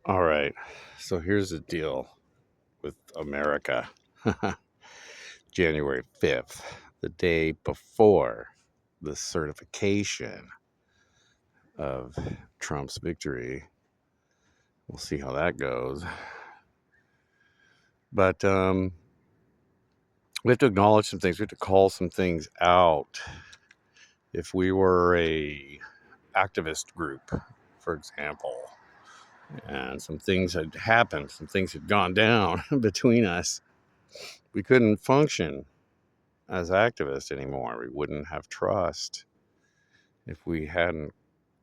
All right. So here's the deal with America. January 5th, the day before the certification of Trump's victory. We'll see how that goes. But we have to acknowledge some things. We have to call some things out. If we were a activist group, for example, and some things had happened, some things had gone down between us, we couldn't function as activists anymore. We wouldn't have trust if we hadn't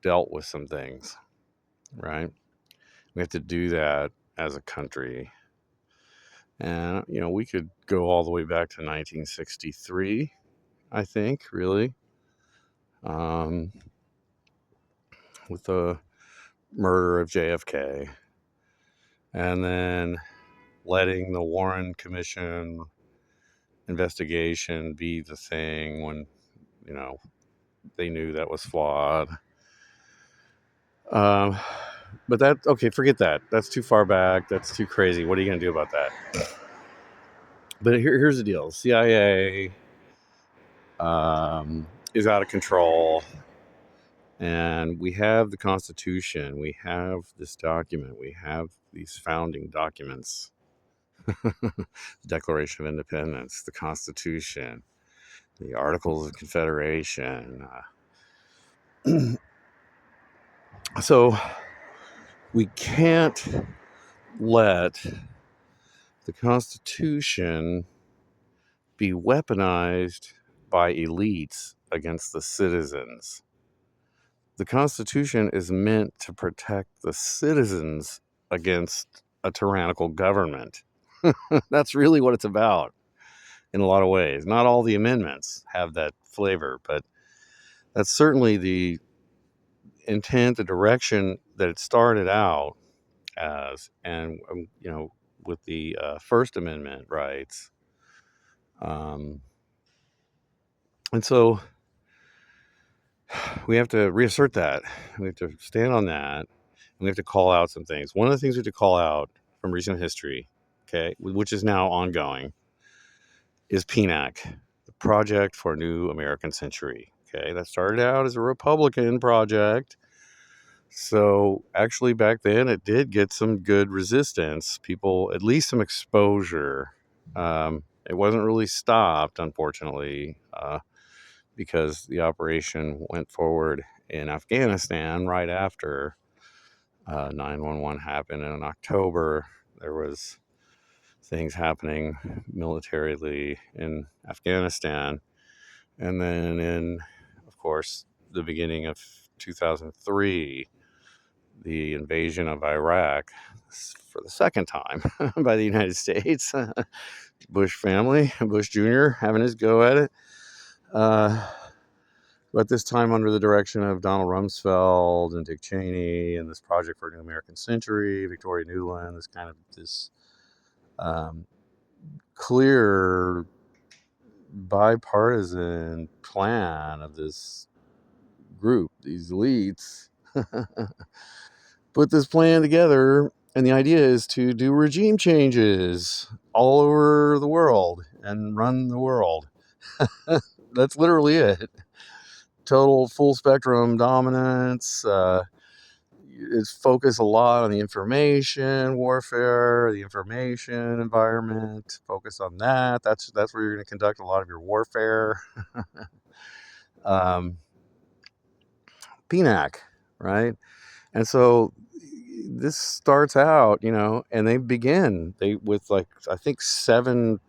dealt with some things, right? We have to do that as a country. And, we could go all the way back to 1963, I think, really, um, with the murder of JFK, and then letting the Warren Commission investigation be the thing when, they knew that was flawed. Um, but okay, forget that. That's too far back. That's too crazy. What are you going to do about that? But here's the deal. CIA is out of control. And we have the Constitution. We have this document. We have these founding documents. The Declaration of Independence, the Constitution, the Articles of Confederation. So we can't let the Constitution be weaponized by elites against the citizens. The Constitution is meant to protect the citizens against a tyrannical government. That's really what it's about in a lot of ways. Not all the amendments have that flavor, but that's certainly the intent, the direction that it started out as. And, with the First Amendment rights. And so we have to reassert that. We have to stand on that. And we have to call out some things. One of the things we have to call out from recent history, okay, which is now ongoing, is PNAC, the Project for a New American Century. Okay, that started out as a Republican project. So actually, back then, it did get some good resistance. People, at least some exposure. It wasn't really stopped, unfortunately, because the operation went forward in Afghanistan right after 9/11 happened. And in October, there was things happening militarily in Afghanistan. And then of course, the beginning of 2003, the invasion of Iraq for the second time by the United States. Bush family, Bush Jr. having his go at it. But this time under the direction of Donald Rumsfeld and Dick Cheney and this Project for a New American Century, Victoria Nuland, this clear bipartisan plan of this group, these elites, put this plan together. And the idea is to do regime changes all over the world and run the world. That's literally it. Total full spectrum dominance. It's focused a lot on the information warfare, the information environment. Focus on that. That's where you're going to conduct a lot of your warfare. um, PNAC, right? And so this starts out, and they with like I think 7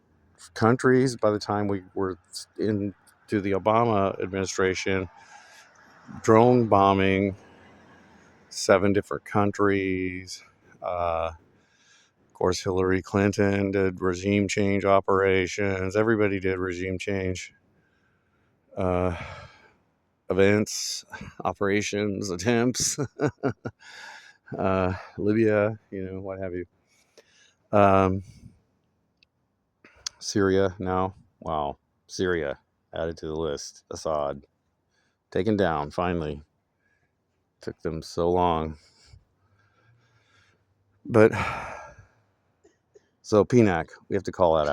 countries by the time we were into the Obama administration, drone bombing 7 different countries. Of course, Hillary Clinton did regime change operations. Everybody did regime change uh, events, operations, attempts. Libya, what have you. Um, Syria now. Wow. Syria added to the list. Assad taken down finally. Took them so long. But so PNAC, we have to call that out.